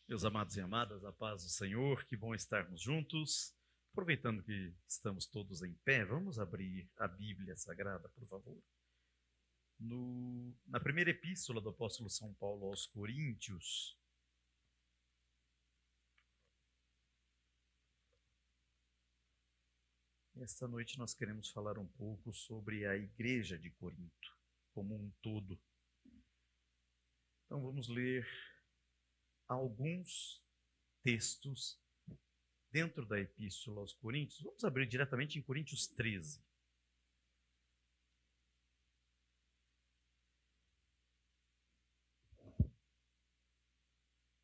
Meus amados e amadas, a paz do Senhor, que bom estarmos juntos. Aproveitando que estamos todos em pé, vamos abrir a Bíblia Sagrada, por favor. Na primeira epístola do apóstolo São Paulo aos Coríntios, esta noite nós queremos falar um pouco sobre a igreja de Corinto, como um todo. Então vamos ler alguns textos dentro da epístola aos Coríntios. Vamos abrir diretamente em Coríntios 13.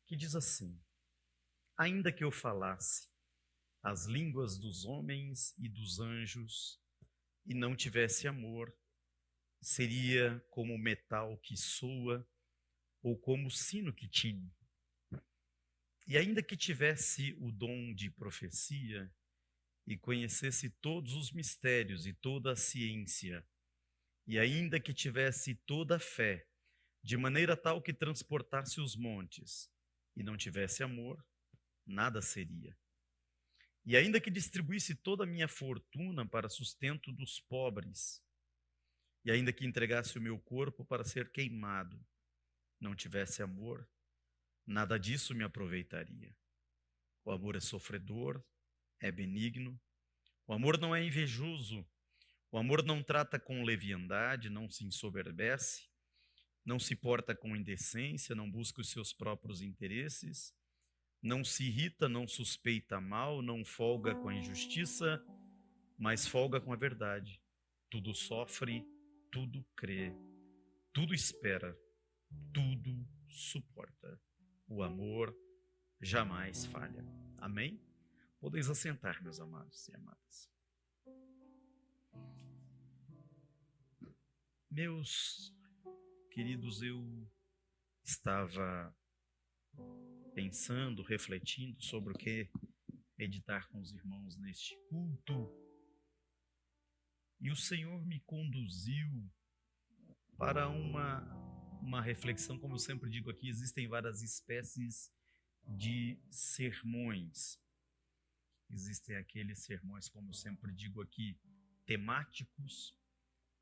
Que diz assim: ainda que eu falasse as línguas dos homens e dos anjos e não tivesse amor, seria como metal que soa ou como sino que tine. E ainda que tivesse o dom de profecia e conhecesse todos os mistérios e toda a ciência, e ainda que tivesse toda a fé, de maneira tal que transportasse os montes, e não tivesse amor, nada seria. E ainda que distribuísse toda a minha fortuna para sustento dos pobres, e ainda que entregasse o meu corpo para ser queimado, não tivesse amor, nada disso me aproveitaria. O amor é sofredor, é benigno. O amor não é invejoso. O amor não trata com leviandade, não se ensoberbece, não se porta com indecência, não busca os seus próprios interesses, não se irrita, não suspeita mal, não folga com a injustiça, mas folga com a verdade. Tudo sofre, tudo crê, tudo espera, tudo suporta. O amor jamais falha. Amém? Podeis assentar, meus amados e amadas. Meus queridos, eu estava pensando, refletindo sobre o que meditar com os irmãos neste culto, e o Senhor me conduziu para uma reflexão. Como eu sempre digo aqui, existem várias espécies de sermões. Existem aqueles sermões, como eu sempre digo aqui, temáticos,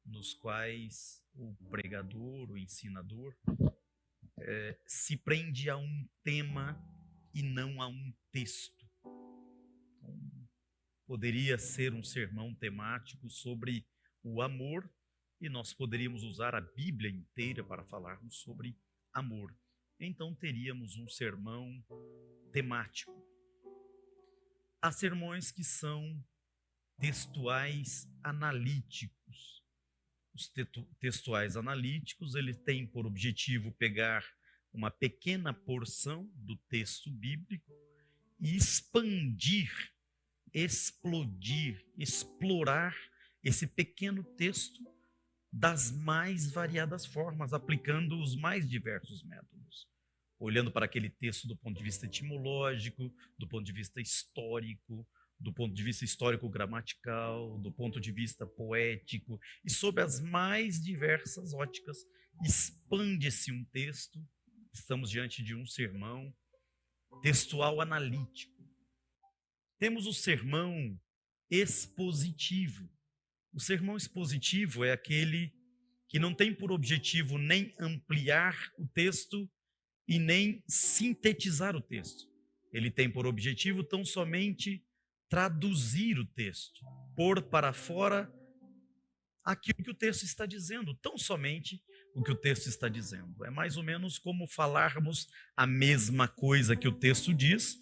nos quais o pregador, o ensinador, se prende a um tema e não a um texto. Então, poderia ser um sermão temático sobre o amor, e nós poderíamos usar a Bíblia inteira para falarmos sobre amor. Então teríamos um sermão temático. Há sermões que são textuais analíticos. Os textuais analíticos, eles têm por objetivo pegar uma pequena porção do texto bíblico e expandir, explodir, explorar esse pequeno texto das mais variadas formas, aplicando os mais diversos métodos. Olhando para aquele texto do ponto de vista etimológico, do ponto de vista histórico, do ponto de vista histórico-gramatical, do ponto de vista poético, e sob as mais diversas óticas, expande-se um texto. Estamos diante de um sermão textual analítico. Temos o sermão expositivo. O sermão expositivo é aquele que não tem por objetivo nem ampliar o texto e nem sintetizar o texto. Ele tem por objetivo tão somente traduzir o texto, pôr para fora aquilo que o texto está dizendo, tão somente o que o texto está dizendo. É mais ou menos como falarmos a mesma coisa que o texto diz,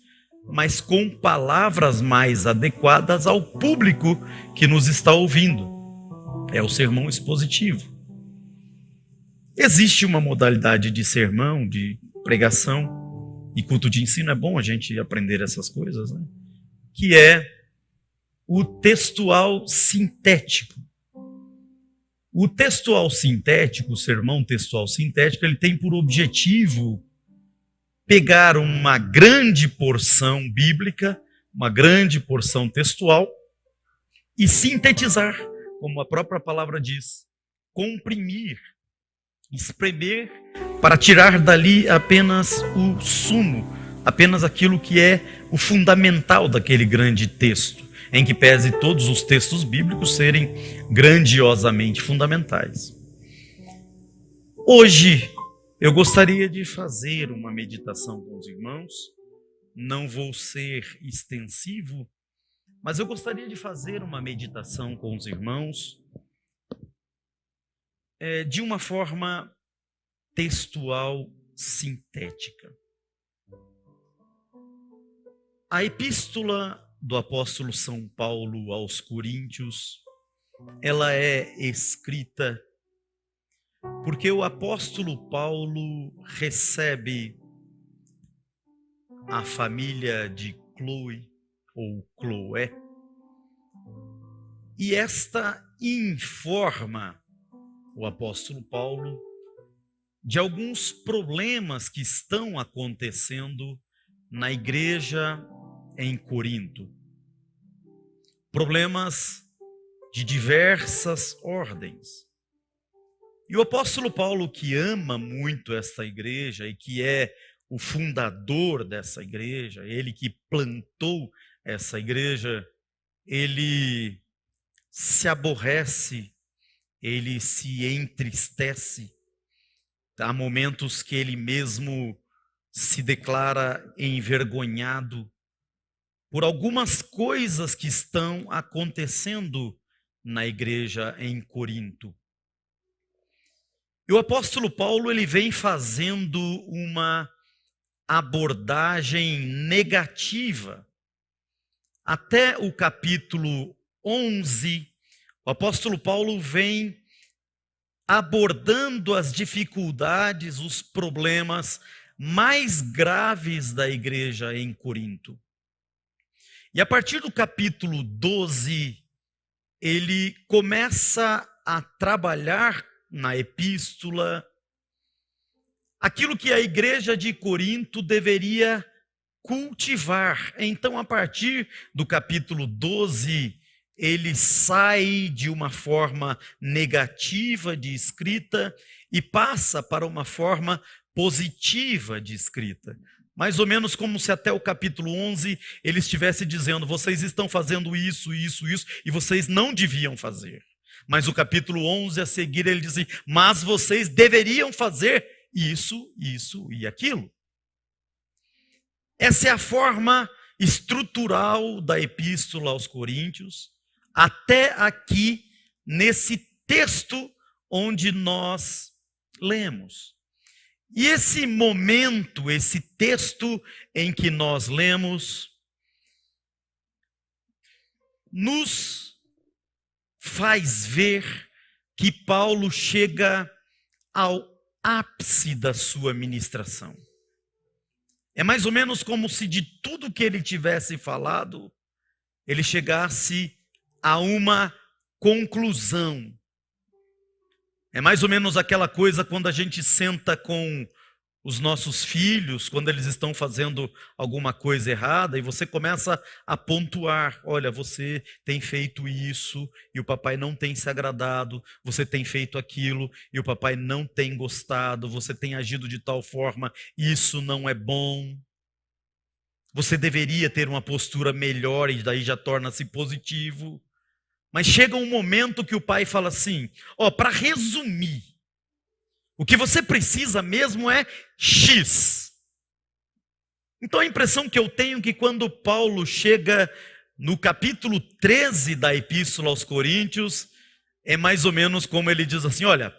mas com palavras mais adequadas ao público que nos está ouvindo. É o sermão expositivo. Existe uma modalidade de sermão, de pregação e culto de ensino, é bom a gente aprender essas coisas, né? Que é o textual sintético. O textual sintético, o sermão textual sintético, ele tem por objetivo pegar uma grande porção bíblica, uma grande porção textual, e sintetizar, como a própria palavra diz, comprimir, espremer, para tirar dali apenas o sumo, apenas aquilo que é o fundamental daquele grande texto, em que pese todos os textos bíblicos serem grandiosamente fundamentais. Hoje, eu gostaria de fazer uma meditação com os irmãos. Não vou ser extensivo, mas eu gostaria de fazer uma meditação com os irmãos de uma forma textual sintética. A epístola do apóstolo São Paulo aos Coríntios, ela é escrita porque o apóstolo Paulo recebe a família de Cloe ou Cloé, e esta informa o apóstolo Paulo de alguns problemas que estão acontecendo na igreja em Corinto. Problemas de diversas ordens. E o apóstolo Paulo, que ama muito esta igreja e que é o fundador dessa igreja, ele que plantou essa igreja, ele se aborrece, ele se entristece. Há momentos que ele mesmo se declara envergonhado por algumas coisas que estão acontecendo na igreja em Corinto. E o apóstolo Paulo, ele vem fazendo uma abordagem negativa. Até o capítulo 11, o apóstolo Paulo vem abordando as dificuldades, os problemas mais graves da igreja em Corinto. E a partir do capítulo 12, ele começa a trabalhar na epístola aquilo que a igreja de Corinto deveria cultivar. Então, a partir do capítulo 12, ele sai de uma forma negativa de escrita e passa para uma forma positiva de escrita. Mais ou menos como se até o capítulo 11 ele estivesse dizendo: vocês estão fazendo isso, isso, isso, e vocês não deviam fazer. Mas o capítulo 11 a seguir ele diz: mas vocês deveriam fazer isso, isso e aquilo. Essa é a forma estrutural da epístola aos Coríntios, até aqui, nesse texto onde nós lemos. E esse momento, esse texto em que nós lemos, nos faz ver que Paulo chega ao ápice da sua ministração. É mais ou menos como se de tudo que ele tivesse falado, ele chegasse a uma conclusão. É mais ou menos aquela coisa quando a gente senta com os nossos filhos, quando eles estão fazendo alguma coisa errada, e você começa a pontuar: olha, você tem feito isso, e o papai não tem se agradado, você tem feito aquilo, e o papai não tem gostado, você tem agido de tal forma, isso não é bom. Você deveria ter uma postura melhor, e daí já torna-se positivo. Mas chega um momento que o pai fala assim: para resumir, o que você precisa mesmo é X. Então a impressão que eu tenho é que quando Paulo chega no capítulo 13 da Epístola aos Coríntios, é mais ou menos como ele diz assim: olha,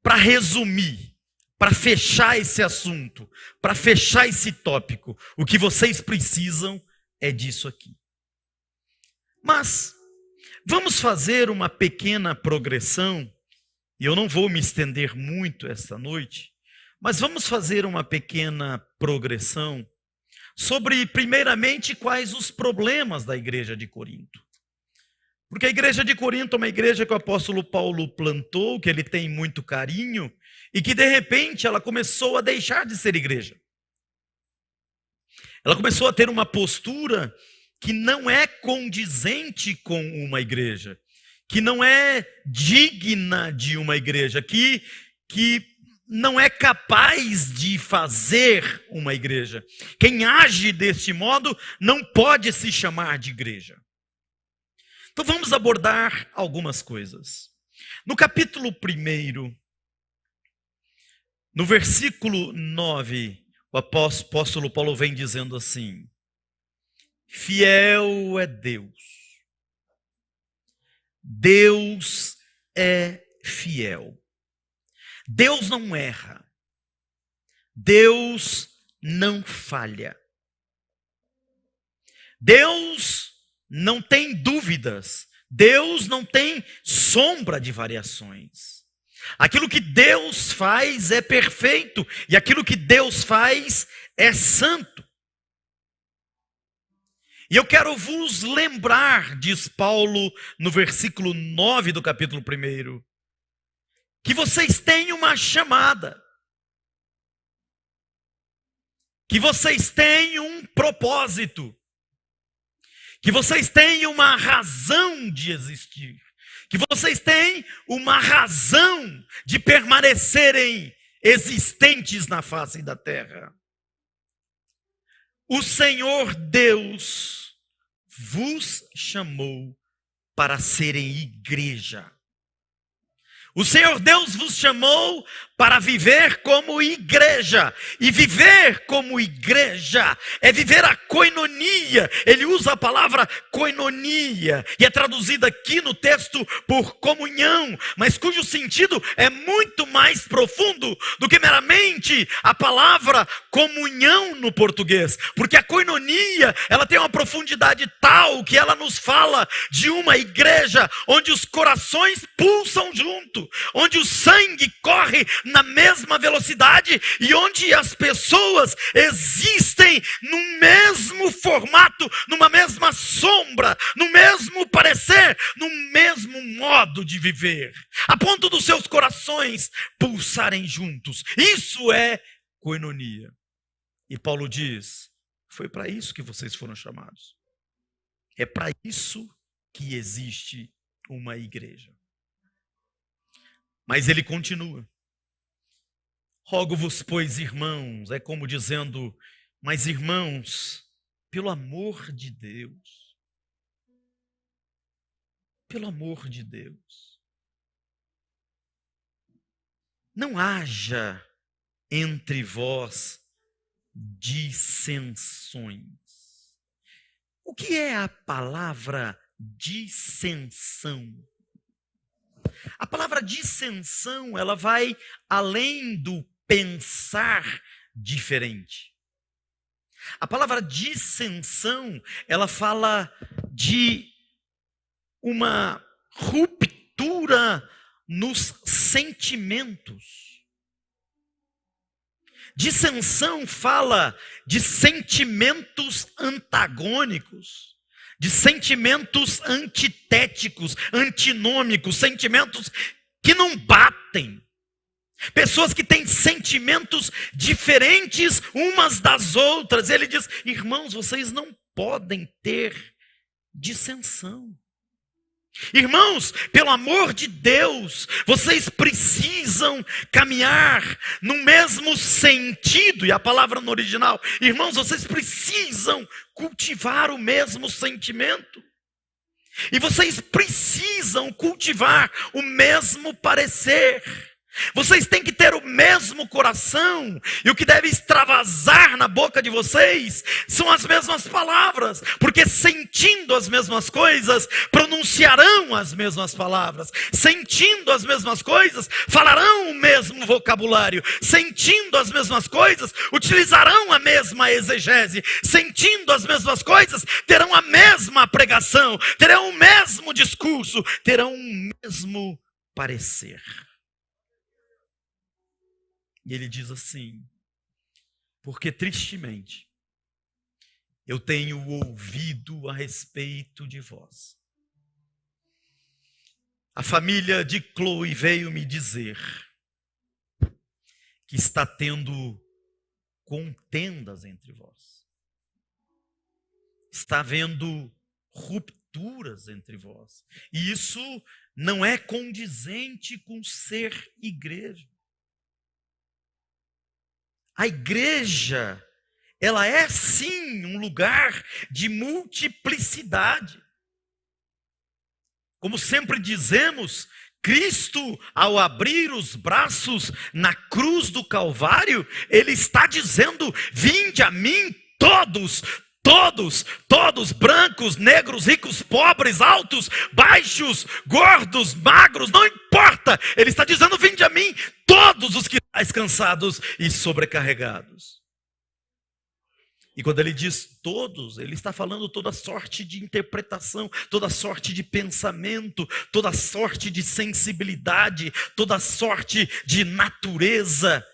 para resumir, para fechar esse assunto, para fechar esse tópico, o que vocês precisam é disso aqui. Mas vamos fazer uma pequena progressão, e eu não vou me estender muito esta noite, mas vamos fazer uma pequena progressão sobre, primeiramente, quais os problemas da igreja de Corinto. Porque a igreja de Corinto é uma igreja que o apóstolo Paulo plantou, que ele tem muito carinho, e que de repente ela começou a deixar de ser igreja. Ela começou a ter uma postura que não é condizente com uma igreja, que não é digna de uma igreja, que não é capaz de fazer uma igreja. Quem age deste modo não pode se chamar de igreja. Então vamos abordar algumas coisas. No capítulo 1, no versículo 9, o apóstolo Paulo vem dizendo assim: fiel é Deus. Deus é fiel. Deus não erra. Deus não falha. Deus não tem dúvidas. Deus não tem sombra de variações. Aquilo que Deus faz é perfeito e aquilo que Deus faz é santo. E eu quero vos lembrar, diz Paulo no versículo 9 do capítulo 1, que vocês têm uma chamada, que vocês têm um propósito, que vocês têm uma razão de existir, que vocês têm uma razão de permanecerem existentes na face da terra. O Senhor Deus vos chamou para serem igreja. O Senhor Deus vos chamou para viver como igreja. E viver como igreja é viver a koinonia. Ele usa a palavra koinonia e é traduzida aqui no texto por comunhão, mas cujo sentido é muito mais profundo do que meramente a palavra comunhão no português. Porque a koinonia, ela tem uma profundidade tal que ela nos fala de uma igreja onde os corações pulsam junto, onde o sangue corre na mesma velocidade e onde as pessoas existem no mesmo formato, numa mesma sombra, no mesmo parecer, no mesmo modo de viver, a ponto dos seus corações pulsarem juntos. Isso é koinonia. E Paulo diz: foi para isso que vocês foram chamados. É para isso que existe uma igreja. Mas ele continua: rogo-vos, pois, irmãos, é como dizendo, mas irmãos, pelo amor de Deus, pelo amor de Deus, não haja entre vós dissensões. O que é a palavra dissensão? A palavra dissensão, ela vai além do pensar diferente. A palavra dissensão, ela fala de uma ruptura nos sentimentos. Dissensão fala de sentimentos antagônicos, de sentimentos antitéticos, antinômicos, sentimentos que não batem. Pessoas que têm sentimentos diferentes umas das outras. Ele diz: irmãos, vocês não podem ter dissensão. Irmãos, pelo amor de Deus, vocês precisam caminhar no mesmo sentido. E a palavra no original, irmãos, vocês precisam cultivar o mesmo sentimento. E vocês precisam cultivar o mesmo parecer. Vocês têm que ter o mesmo coração, e o que deve extravasar na boca de vocês são as mesmas palavras, porque sentindo as mesmas coisas, pronunciarão as mesmas palavras, sentindo as mesmas coisas, falarão o mesmo vocabulário, sentindo as mesmas coisas, utilizarão a mesma exegese, sentindo as mesmas coisas, terão a mesma pregação, terão o mesmo discurso, terão o mesmo parecer. E ele diz assim: porque tristemente eu tenho ouvido a respeito de vós. A família de Chloe veio me dizer que está tendo contendas entre vós. Está havendo rupturas entre vós. E isso não é condizente com ser igreja. A igreja, ela é sim um lugar de multiplicidade. Como sempre dizemos, Cristo, ao abrir os braços na cruz do Calvário, Ele está dizendo: vinde a mim todos, todos, todos, brancos, negros, ricos, pobres, altos, baixos, gordos, magros, não importa. Ele está dizendo: vinde a mim todos os que estáis cansados e sobrecarregados. E quando ele diz todos, ele está falando toda sorte de interpretação, toda sorte de pensamento, toda sorte de sensibilidade, toda sorte de natureza.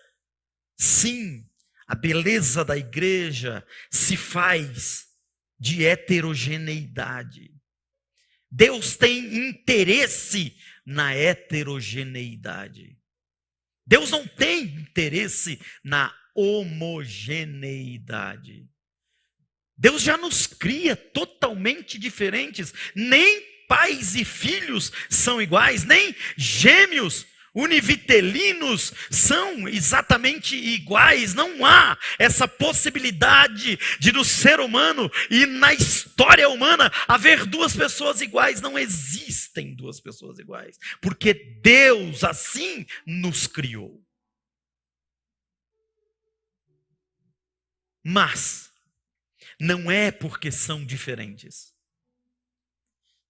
Sim, a beleza da igreja se faz de heterogeneidade. Deus tem interesse na heterogeneidade. Deus não tem interesse na homogeneidade. Deus já nos cria totalmente diferentes. Nem pais e filhos são iguais, nem gêmeos univitelinos são exatamente iguais. Não há essa possibilidade de no ser humano e na história humana haver duas pessoas iguais. Não existem duas pessoas iguais, porque Deus assim nos criou. Mas não é porque são diferentes.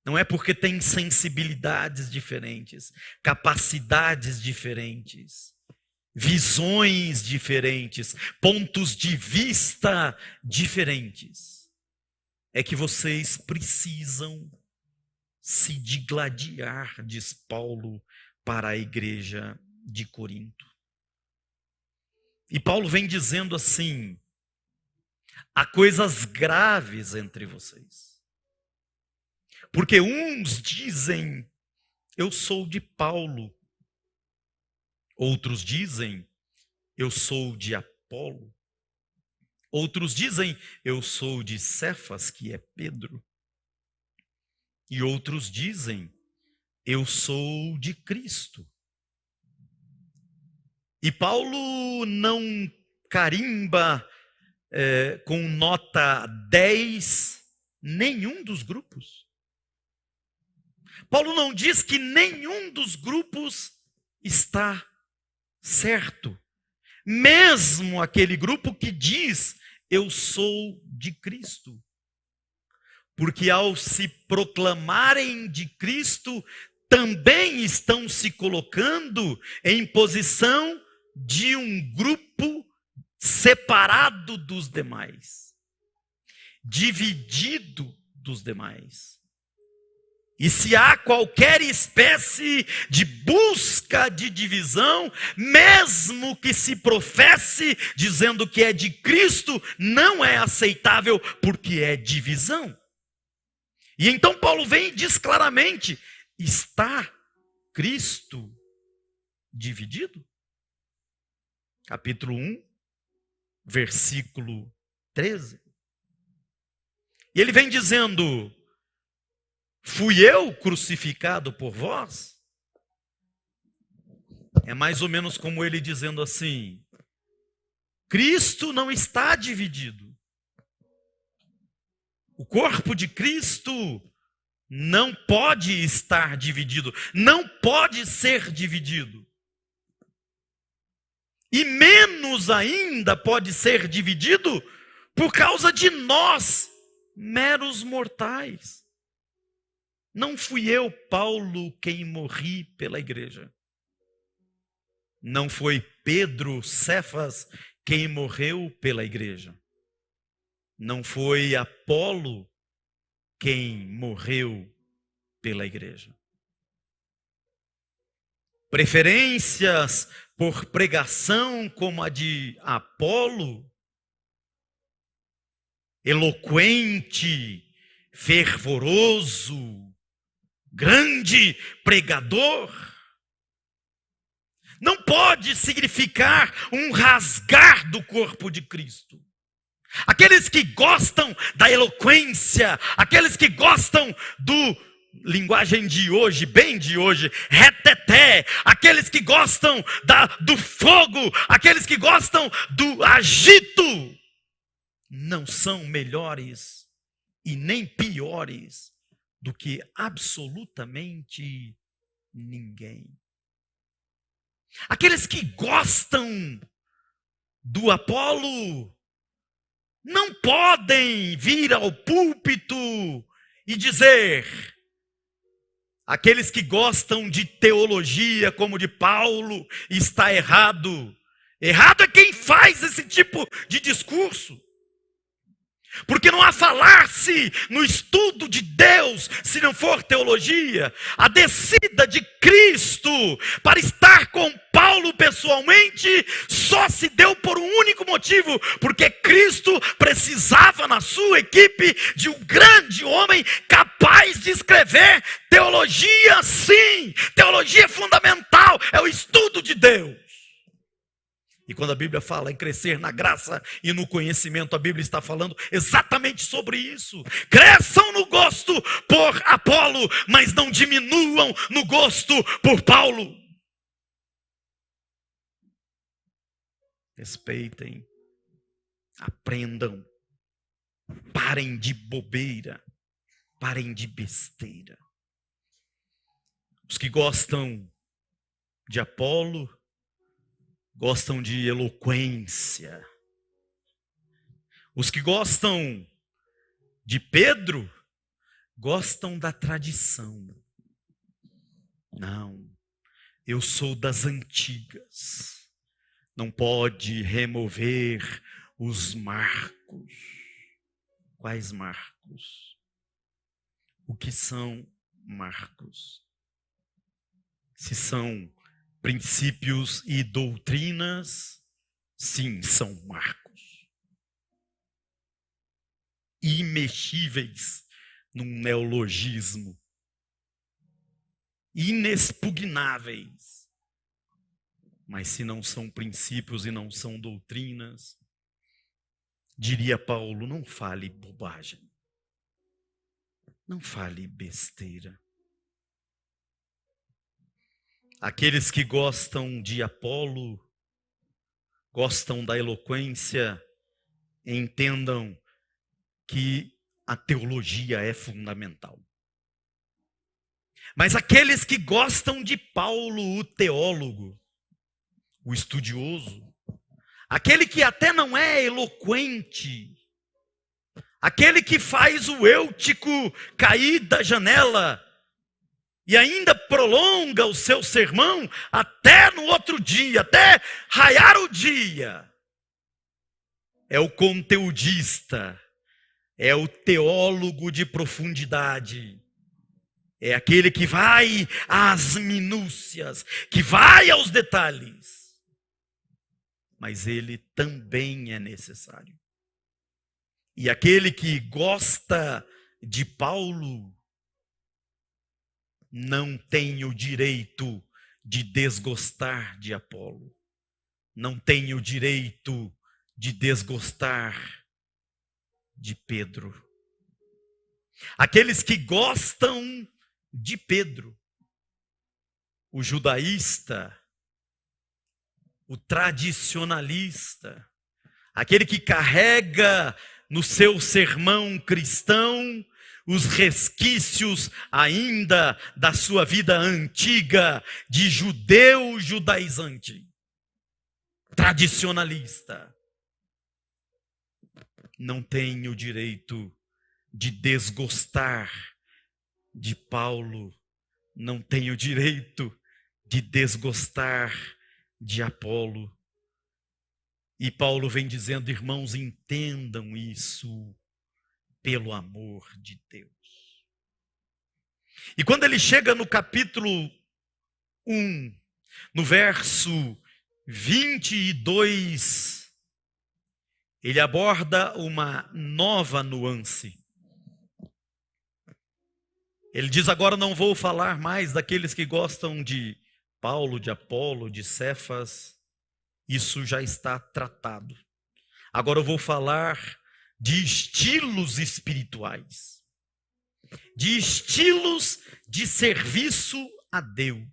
Não é porque têm sensibilidades diferentes, capacidades diferentes, visões diferentes, pontos de vista diferentes. É que vocês precisam se digladiar, diz Paulo para a igreja de Corinto. E Paulo vem dizendo assim: há coisas graves entre vocês. Porque uns dizem, eu sou de Paulo. Outros dizem, eu sou de Apolo. Outros dizem, eu sou de Cefas, que é Pedro. E outros dizem, eu sou de Cristo. E Paulo não carimba com nota 10 nenhum dos grupos. Paulo não diz que nenhum dos grupos está certo. Mesmo aquele grupo que diz, eu sou de Cristo. Porque ao se proclamarem de Cristo, também estão se colocando em posição de um grupo separado dos demais, dividido dos demais. E se há qualquer espécie de busca de divisão, mesmo que se professe dizendo que é de Cristo, não é aceitável porque é divisão. E então Paulo vem e diz claramente: está Cristo dividido? Capítulo 1, versículo 13. E ele vem dizendo: fui eu crucificado por vós? É mais ou menos como ele dizendo assim: Cristo não está dividido. O corpo de Cristo não pode estar dividido, não pode ser dividido. E menos ainda pode ser dividido por causa de nós, meros mortais. Não fui eu, Paulo, quem morri pela igreja. Não foi Pedro, Cefas, quem morreu pela igreja. Não foi Apolo quem morreu pela igreja. Preferências por pregação como a de Apolo, eloquente, fervoroso, grande pregador, não pode significar um rasgar do corpo de Cristo. Aqueles que gostam da eloquência, aqueles que gostam do linguagem de hoje, bem de hoje, reteté, aqueles que gostam do fogo, aqueles que gostam do agito, não são melhores e nem piores do que absolutamente ninguém. Aqueles que gostam do Apolo não podem vir ao púlpito e dizer: aqueles que gostam de teologia como de Paulo, está errado. Errado é quem faz esse tipo de discurso. Porque não há falar-se no estudo de Deus se não for teologia. A descida de Cristo para estar com Paulo pessoalmente só se deu por um único motivo: porque Cristo precisava na sua equipe de um grande homem capaz de escrever teologia. Sim, teologia fundamental é o estudo de Deus. E quando a Bíblia fala em crescer na graça e no conhecimento, a Bíblia está falando exatamente sobre isso. Cresçam no gosto por Apolo, mas não diminuam no gosto por Paulo. Respeitem, aprendam, parem de bobeira, parem de besteira. Os que gostam de Apolo gostam de eloquência. Os que gostam de Pedro gostam da tradição. Não, eu sou das antigas. Não pode remover os marcos. Quais marcos? O que são marcos? Se são princípios e doutrinas, sim, são marcos. Imexíveis num neologismo. Inexpugnáveis. Mas se não são princípios e não são doutrinas, diria Paulo, não fale bobagem. Não fale besteira. Aqueles que gostam de Apolo, gostam da eloquência, entendam que a teologia é fundamental. Mas aqueles que gostam de Paulo, o teólogo, o estudioso, aquele que até não é eloquente, aquele que faz o Eutico cair da janela e ainda prolonga o seu sermão até no outro dia, até raiar o dia, é o conteudista, é o teólogo de profundidade, é aquele que vai às minúcias, que vai aos detalhes. Mas ele também é necessário. E aquele que gosta de Paulo não tem o direito de desgostar de Apolo. Não tem o direito de desgostar de Pedro. Aqueles que gostam de Pedro, o judaísta, o tradicionalista, aquele que carrega no seu sermão cristão os resquícios ainda da sua vida antiga de judeu judaizante, tradicionalista, não tem o direito de desgostar de Paulo, não tem o direito de desgostar de Apolo. E Paulo vem dizendo, irmãos, entendam isso pelo amor de Deus. E quando ele chega no capítulo 1, no verso 22, ele aborda uma nova nuance. Ele diz, agora não vou falar mais daqueles que gostam de Paulo, de Apolo, de Cefas, isso já está tratado. Agora eu vou falar de estilos espirituais. de estilos de serviço a Deus.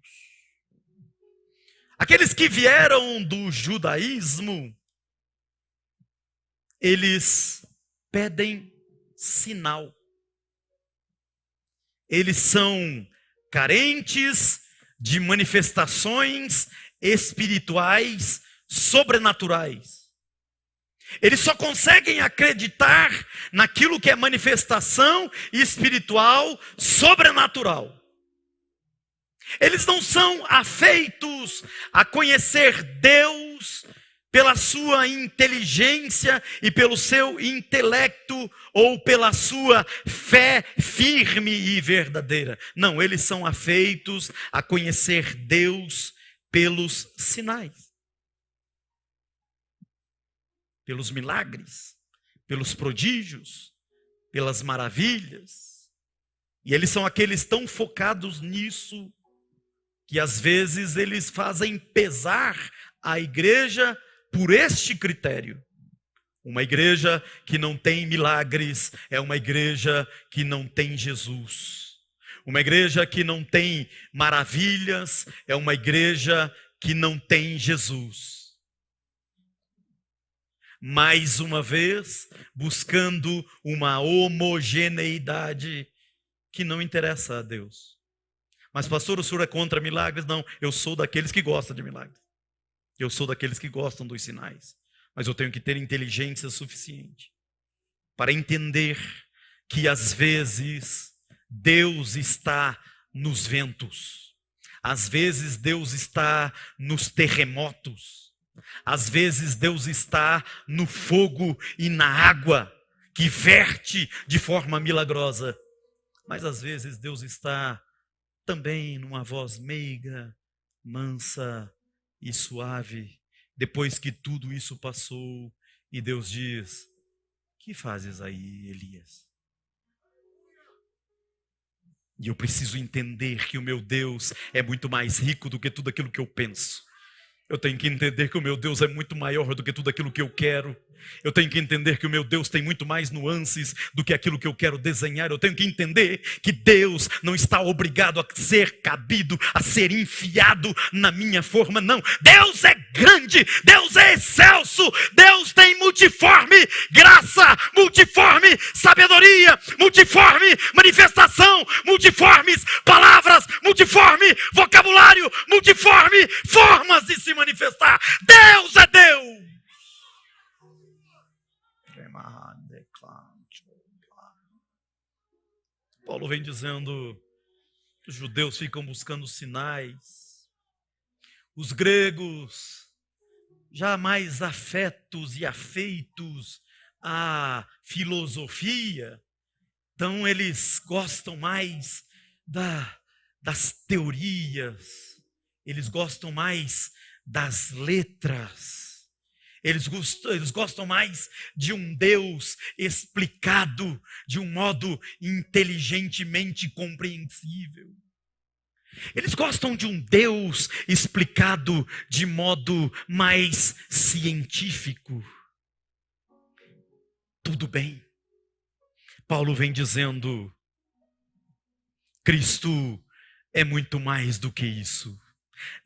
Aqueles que vieram do judaísmo, eles pedem sinal. Eles são carentes de manifestações espirituais sobrenaturais. Eles só conseguem acreditar naquilo que é manifestação espiritual sobrenatural. Eles não são afeitos a conhecer Deus pela sua inteligência e pelo seu intelecto ou pela sua fé firme e verdadeira. Não, eles são afeitos a conhecer Deus pelos sinais, pelos milagres, pelos prodígios, pelas maravilhas. E eles são aqueles tão focados nisso que às vezes eles fazem pesar a igreja por este critério. Uma igreja que não tem milagres é uma igreja que não tem Jesus. Uma igreja que não tem maravilhas é uma igreja que não tem Jesus. Mais uma vez, buscando uma homogeneidade que não interessa a Deus. Mas pastor, o senhor é contra milagres? Não, eu sou daqueles que gostam de milagres. Eu sou daqueles que gostam dos sinais. Mas eu tenho que ter inteligência suficiente para entender que às vezes Deus está nos ventos. Às vezes Deus está nos terremotos. Às vezes Deus está no fogo e na água que verte de forma milagrosa. Mas às vezes Deus está também numa voz meiga, mansa e suave, depois que tudo isso passou, e Deus diz: que fazes aí, Elias? E eu preciso entender que o meu Deus é muito mais rico do que tudo aquilo que eu penso. Eu tenho que entender que o meu Deus é muito maior do que tudo aquilo que eu quero. Eu tenho que entender que o meu Deus tem muito mais nuances do que aquilo que eu quero desenhar. Eu tenho que entender que Deus não está obrigado a ser cabido, a ser enfiado na minha forma, não. Deus é grande, Deus é excelso, Deus tem multiforme graça, multiforme sabedoria, multiforme manifestação, multiformes palavras, multiforme vocabulário, multiforme formas de se manifestar. Deus é Deus. Paulo vem dizendo que os judeus ficam buscando sinais, os gregos já mais afetos e afeitos à filosofia, então eles gostam mais das teorias, eles gostam mais das letras. Eles gostam mais de um Deus explicado de um modo inteligentemente compreensível. Eles gostam de um Deus explicado de modo mais científico. Tudo bem. Paulo vem dizendo: Cristo é muito mais do que isso.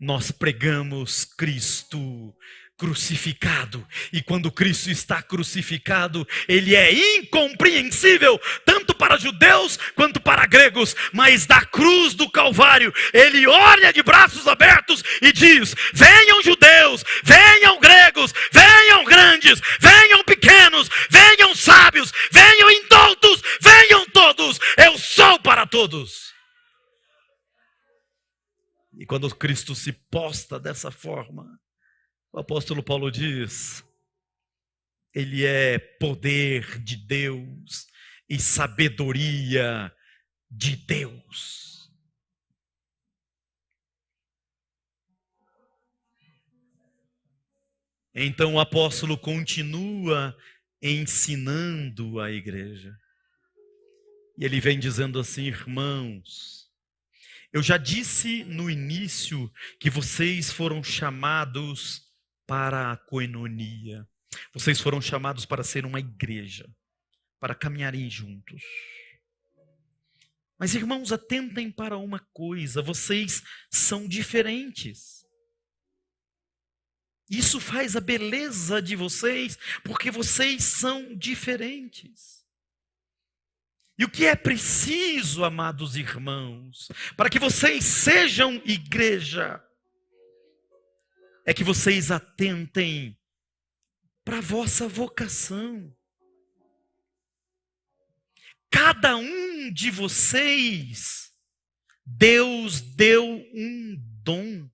Nós pregamos Cristo crucificado, e quando Cristo está crucificado, ele é incompreensível tanto para judeus quanto para gregos, mas da cruz do Calvário ele olha de braços abertos e diz: venham judeus, venham gregos, venham grandes, venham pequenos, venham sábios, venham indoutos, venham todos, eu sou para todos. E quando Cristo se posta dessa forma, o apóstolo Paulo diz: ele é poder de Deus e sabedoria de Deus. Então o apóstolo continua ensinando a igreja. E ele vem dizendo assim: irmãos, eu já disse no início que vocês foram chamados para a coinonia. Vocês foram chamados para ser uma igreja, para caminharem juntos. Mas, irmãos, atentem para uma coisa: vocês são diferentes. Isso faz a beleza de vocês, porque vocês são diferentes. E o que é preciso, amados irmãos, para que vocês sejam igreja, é que vocês atentem para a vossa vocação. Cada um de vocês, Deus deu um dom.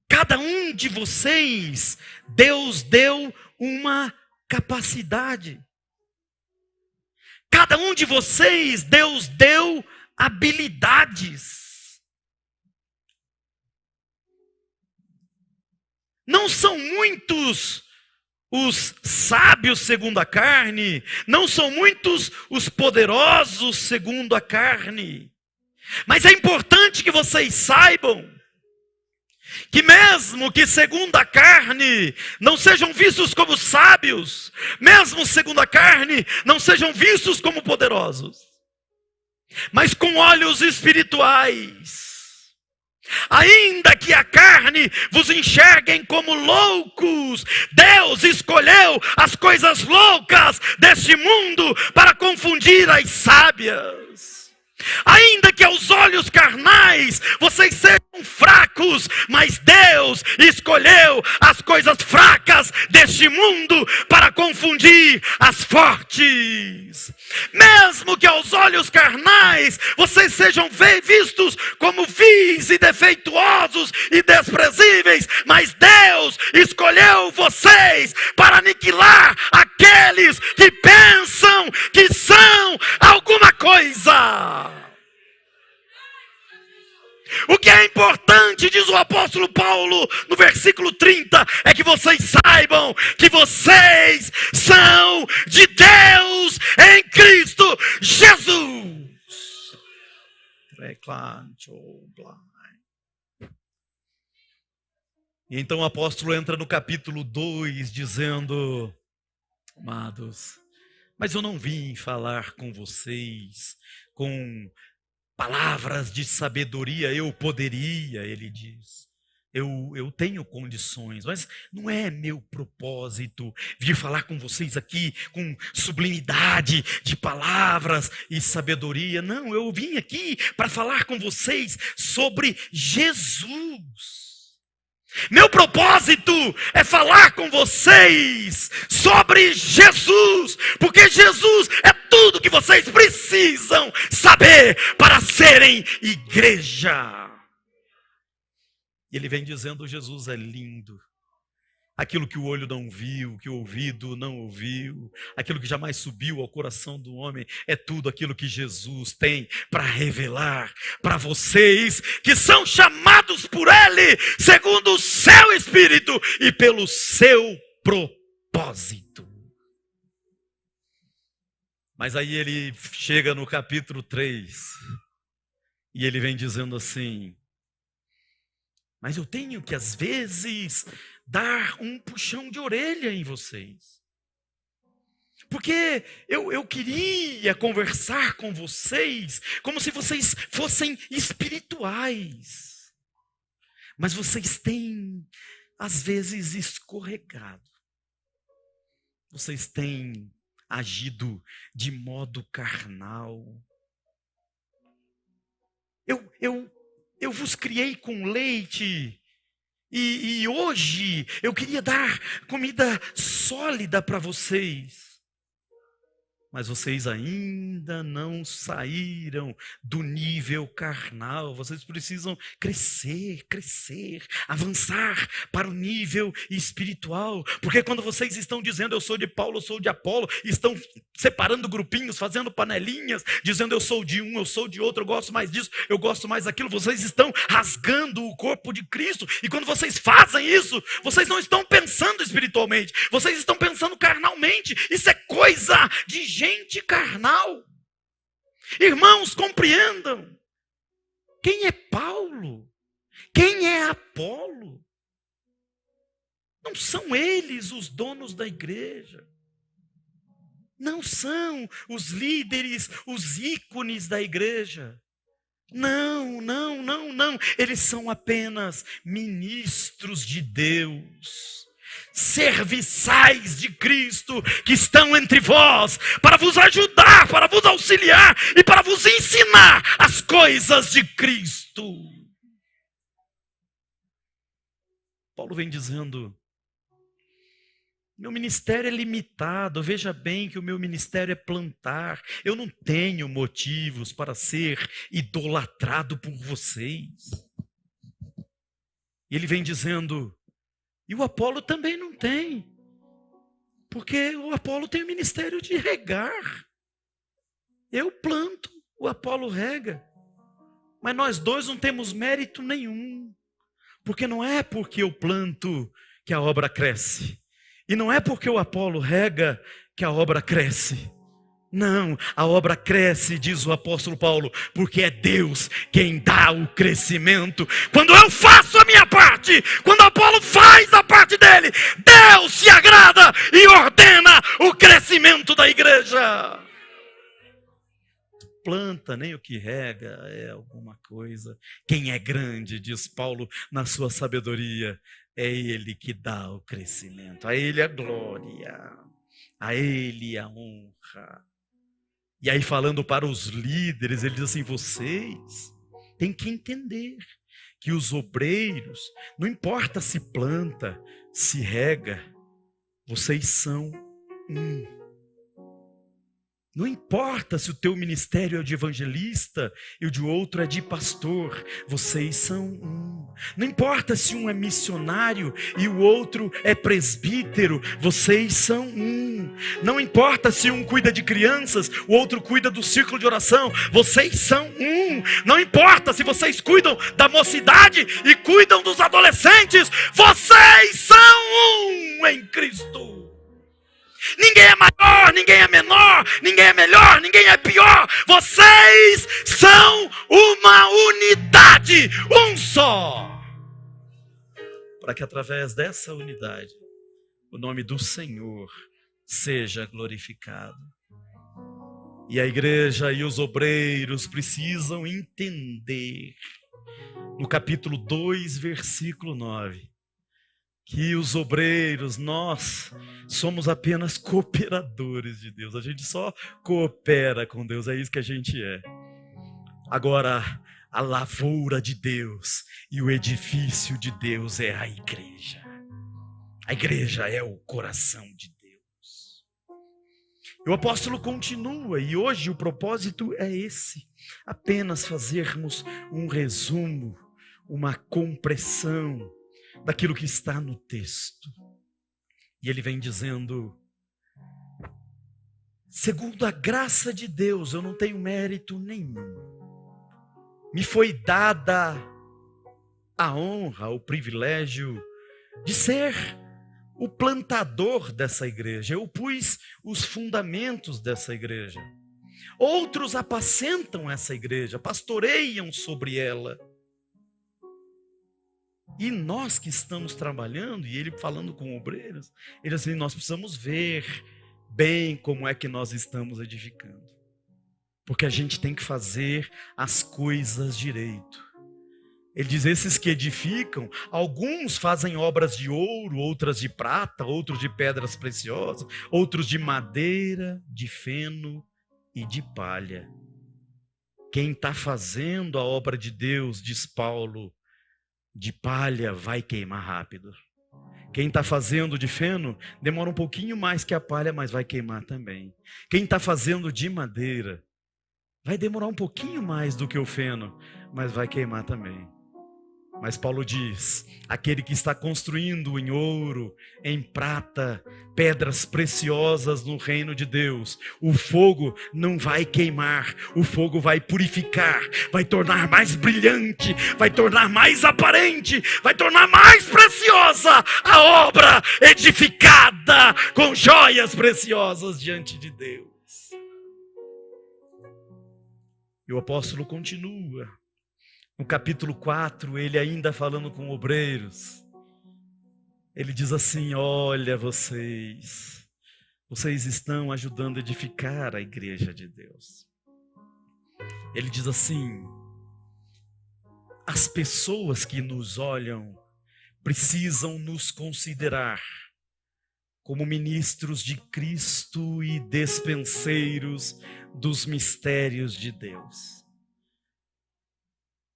Cada um de vocês, Deus deu uma capacidade. Cada um de vocês, Deus deu habilidades. Não são muitos os sábios segundo a carne, não são muitos os poderosos segundo a carne. Mas é importante que vocês saibam que mesmo que segundo a carne não sejam vistos como sábios, mesmo segundo a carne não sejam vistos como poderosos, mas com olhos espirituais, ainda que a carne vos enxerguem como loucos, Deus escolheu as coisas loucas deste mundo para confundir as sábias. Ainda que aos olhos carnais vocês sejam fracos, mas Deus escolheu as coisas fracas deste mundo para confundir as fortes. Mesmo que aos olhos carnais vocês sejam vistos como vis e defeituosos e desprezíveis, mas Deus escolheu vocês para aniquilar aqueles que pensam que são alguma coisa. O que é importante, diz o apóstolo Paulo no versículo 30, é que vocês saibam que vocês são de Deus em Cristo Jesus. E então o apóstolo entra no capítulo 2 dizendo: amados, mas eu não vim falar com vocês com palavras de sabedoria. Eu poderia, ele diz, eu tenho condições, mas não é meu propósito vir falar com vocês aqui com sublimidade de palavras e sabedoria. Não, eu vim aqui para falar com vocês sobre Jesus. Meu propósito é falar com vocês sobre Jesus, porque Jesus é tudo que vocês precisam saber para serem igreja. E ele vem dizendo: Jesus é lindo. Aquilo que o olho não viu, que o ouvido não ouviu, aquilo que jamais subiu ao coração do homem, é tudo aquilo que Jesus tem para revelar para vocês, que são chamados por Ele, segundo o seu Espírito e pelo seu propósito. Mas aí ele chega no capítulo 3, e ele vem dizendo assim: mas eu tenho que às vezes dar um puxão de orelha em vocês, porque eu queria conversar com vocês como se vocês fossem espirituais, mas vocês têm às vezes escorregado, vocês têm agido de modo carnal. Eu vos criei com leite, e hoje eu queria dar comida sólida para vocês. Mas vocês ainda não saíram do nível carnal. Vocês precisam crescer, avançar para o nível espiritual. Porque quando vocês estão dizendo eu sou de Paulo, eu sou de Apolo, estão separando grupinhos, fazendo panelinhas, dizendo eu sou de um, eu sou de outro, eu gosto mais disso, eu gosto mais daquilo, vocês estão rasgando o corpo de Cristo. E quando vocês fazem isso, vocês não estão pensando espiritualmente, vocês estão pensando carnalmente. Isso é coisa de gente carnal. Irmãos, compreendam. Quem é Paulo? Quem é Apolo? Não são eles os donos da igreja. não são os líderes, os ícones da igreja. Não, não, não, não. Eles são apenas ministros de Deus, serviçais de Cristo, que estão entre vós, para vos ajudar, para vos auxiliar e para vos ensinar as coisas de Cristo. Paulo vem dizendo: meu ministério é limitado, veja bem que o meu ministério é plantar, eu não tenho motivos para ser idolatrado por vocês. E ele vem dizendo, e o Apolo também não tem, porque o Apolo tem o ministério de regar. Eu planto, o Apolo rega, mas nós dois não temos mérito nenhum, porque não é porque eu planto que a obra cresce. E não é porque o Apolo rega que a obra cresce. Não, a obra cresce, diz o apóstolo Paulo, porque é Deus quem dá o crescimento. Quando eu faço a minha parte, quando o Apolo faz a parte dele, Deus se agrada e ordena o crescimento da igreja. Planta, nem o que rega é alguma coisa. Quem é grande, diz Paulo na sua sabedoria, é Ele que dá o crescimento, a Ele a glória, a Ele a honra. E aí falando para os líderes, ele diz assim, vocês têm que entender que os obreiros, não importa se planta, se rega, vocês são um. Não importa se o teu ministério é de evangelista e o de outro é de pastor, vocês são um. Não importa se um é missionário e o outro é presbítero, vocês são um. Não importa se um cuida de crianças, o outro cuida do círculo de oração, vocês são um. Não importa se vocês cuidam da mocidade e cuidam dos adolescentes, vocês são um em Cristo. Ninguém é maior, ninguém é menor, ninguém é melhor, ninguém é pior. Vocês são uma unidade, um só. Para que através dessa unidade, o nome do Senhor seja glorificado. E a igreja e os obreiros precisam entender, no capítulo 2, versículo 9, que os obreiros, nós somos apenas cooperadores de Deus. A gente só coopera com Deus, é isso que a gente é. Agora, a lavoura de Deus e o edifício de Deus é a igreja. A igreja é o coração de Deus. E o apóstolo continua, e hoje o propósito é esse: apenas fazermos um resumo, uma compressão daquilo que está no texto. E ele vem dizendo, segundo a graça de Deus, eu não tenho mérito nenhum. Me foi dada a honra, o privilégio de ser o plantador dessa igreja. Eu pus os fundamentos dessa igreja. Outros apacentam essa igreja, pastoreiam sobre ela. E nós que estamos trabalhando, e ele falando com obreiros, ele assim, nós precisamos ver bem como é que nós estamos edificando. Porque a gente tem que fazer as coisas direito. Ele diz, esses que edificam, alguns fazem obras de ouro, outras de prata, outros de pedras preciosas, outros de madeira, de feno e de palha. Quem está fazendo a obra de Deus, diz Paulo, de palha vai queimar rápido. Quem está fazendo de feno, demora um pouquinho mais que a palha, mas vai queimar também. Quem está fazendo de madeira, vai demorar um pouquinho mais do que o feno, mas vai queimar também. Mas Paulo diz, aquele que está construindo em ouro, em prata, pedras preciosas no reino de Deus, o fogo não vai queimar, o fogo vai purificar, vai tornar mais brilhante, vai tornar mais aparente, vai tornar mais preciosa a obra edificada com joias preciosas diante de Deus. E o apóstolo continua. No capítulo 4, ele ainda falando com obreiros, ele diz assim, olha vocês vocês estão ajudando a edificar a igreja de Deus. Ele diz assim: as pessoas que nos olham precisam nos considerar como ministros de Cristo e despenseiros dos mistérios de Deus.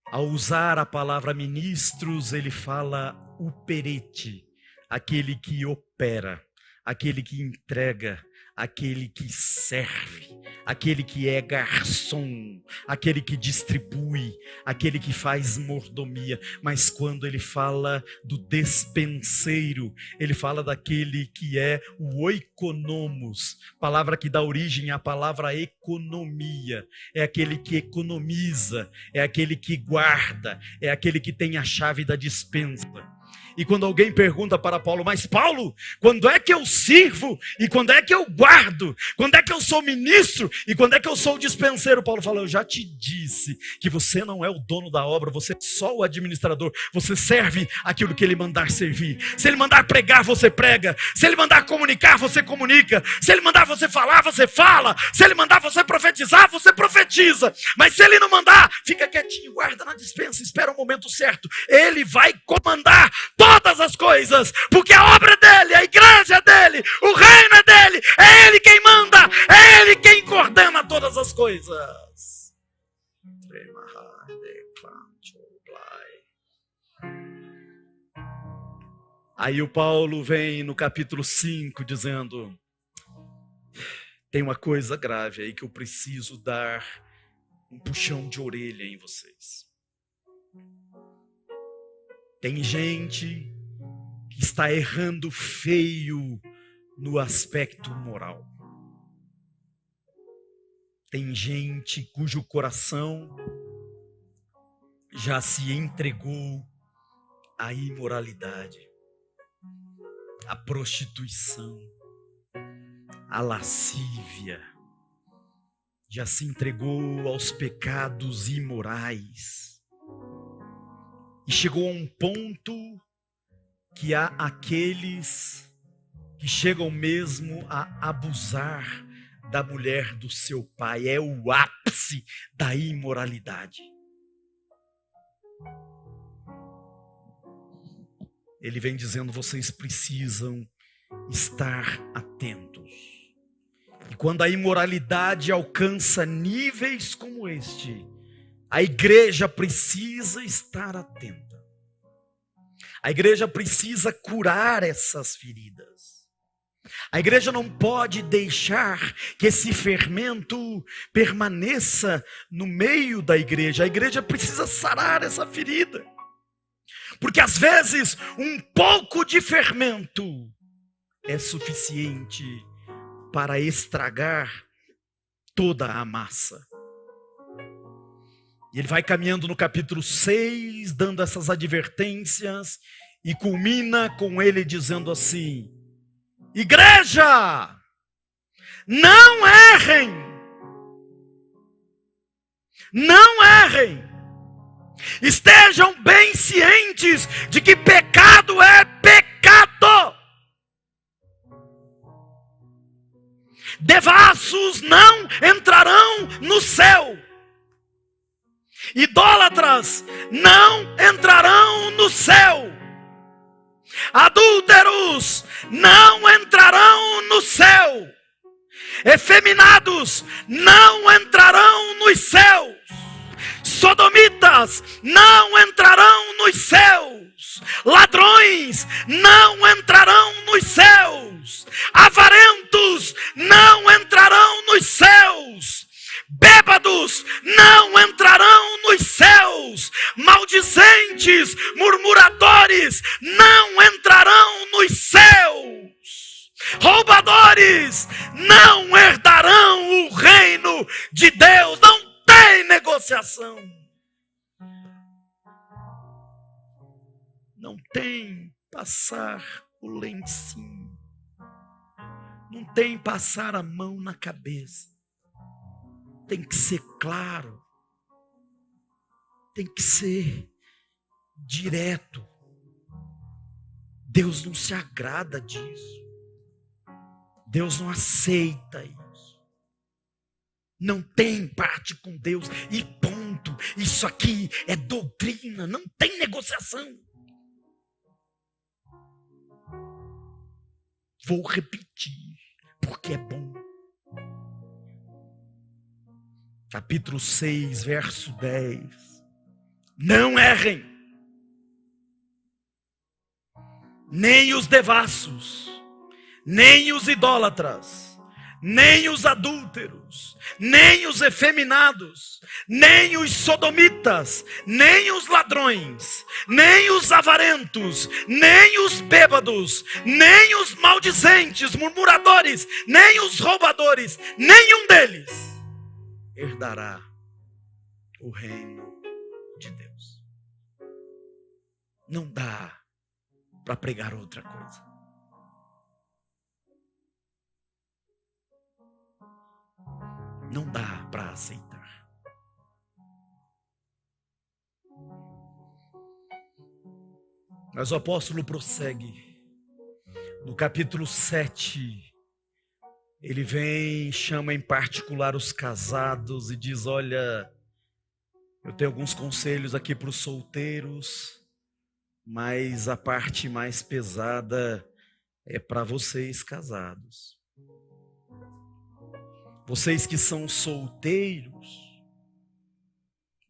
Ao usar a palavra ministros, ele fala operete, aquele que opera, aquele que entrega, aquele que serve, aquele que é garçom, aquele que distribui, aquele que faz mordomia. Mas quando ele fala do despenseiro, ele fala daquele que é o oikonomos, palavra que dá origem à palavra economia. É aquele que economiza, é aquele que guarda, é aquele que tem a chave da despensa. E quando alguém pergunta para Paulo: mas Paulo, quando é que eu sirvo? E quando é que eu guardo? Quando é que eu sou ministro? E quando é que eu sou dispenseiro? Paulo fala: eu já te disse que você não é o dono da obra, você é só o administrador. Você serve aquilo que ele mandar servir. Se ele mandar pregar, você prega. Se ele mandar comunicar, você comunica. Se ele mandar você falar, você fala. Se ele mandar você profetizar, você profetiza. Mas se ele não mandar, fica quietinho, guarda na despensa, espera o momento certo. Ele vai comandar todas as coisas, porque a obra é dele, a igreja é dele, o reino é dele, é ele quem manda, é ele quem coordena todas as coisas. Aí o Paulo vem no capítulo 5 dizendo: tem uma coisa grave aí que eu preciso dar um puxão de orelha em vocês. Tem gente que está errando feio no aspecto moral. Tem gente cujo coração já se entregou à imoralidade, à prostituição, à lascívia, já se entregou aos pecados imorais. E chegou a um ponto que há aqueles que chegam mesmo a abusar da mulher do seu pai. É o ápice da imoralidade. Ele vem dizendo: vocês precisam estar atentos. E quando a imoralidade alcança níveis como este, a igreja precisa estar atenta. A igreja precisa curar essas feridas. A igreja não pode deixar que esse fermento permaneça no meio da igreja. A igreja precisa sarar essa ferida. Porque às vezes um pouco de fermento é suficiente para estragar toda a massa. E ele vai caminhando no capítulo 6, dando essas advertências, e culmina com ele dizendo assim: igreja, não errem, não errem, estejam bem cientes de que pecado é pecado. Devassos não entrarão no céu. Idólatras não entrarão no céu. Adúlteros não entrarão no céu. Efeminados não entrarão nos céus. Sodomitas não entrarão nos céus. Ladrões não entrarão nos céus. Avarentos não entrarão nos céus. Bêbados não entrarão nos céus. Maldizentes, murmuradores não entrarão nos céus. Roubadores não herdarão o reino de Deus. Não tem negociação. Não tem passar o lencinho. Não tem passar a mão na cabeça. Tem que ser claro, tem que ser direto. Deus não se agrada disso. Deus não aceita isso. Não tem parte com Deus e ponto. Isso aqui é doutrina, não tem negociação. Vou repetir, porque é bom. Capítulo 6, verso 10. Não errem, nem os devassos, nem os idólatras, nem os adúlteros, nem os efeminados, nem os sodomitas, nem os ladrões, nem os avarentos, nem os bêbados, nem os maldizentes, murmuradores, nem os roubadores, nenhum deles herdará o reino de Deus. Não dá para pregar outra coisa. Não dá para aceitar. Mas o apóstolo prossegue. No capítulo 7, ele vem, chama em particular os casados e diz: olha, eu tenho alguns conselhos aqui para os solteiros, mas a parte mais pesada é para vocês casados. Vocês que são solteiros,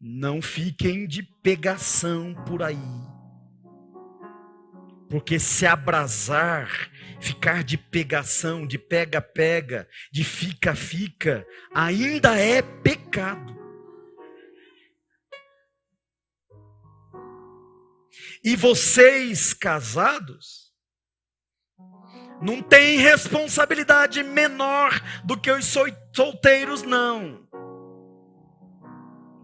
não fiquem de pegação por aí. Porque se abrasar, ficar de pegação, de pega-pega, de fica-fica, ainda é pecado. E vocês casados, não têm responsabilidade menor do que os solteiros, não.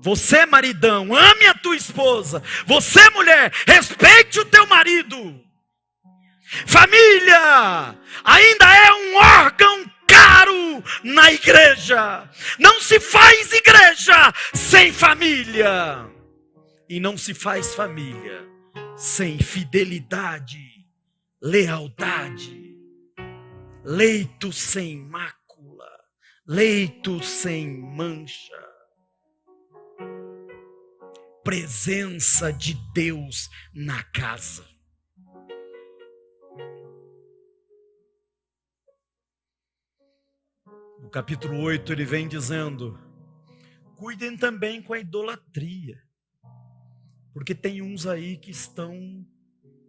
Você, maridão, ame a tua esposa. Você, mulher, respeite o teu marido. Família ainda é um órgão caro na igreja. Não se faz igreja sem família. E não se faz família sem fidelidade, lealdade, leito sem mácula, leito sem mancha, presença de Deus na casa. No capítulo 8 ele vem dizendo: cuidem também com a idolatria, porque tem uns aí que estão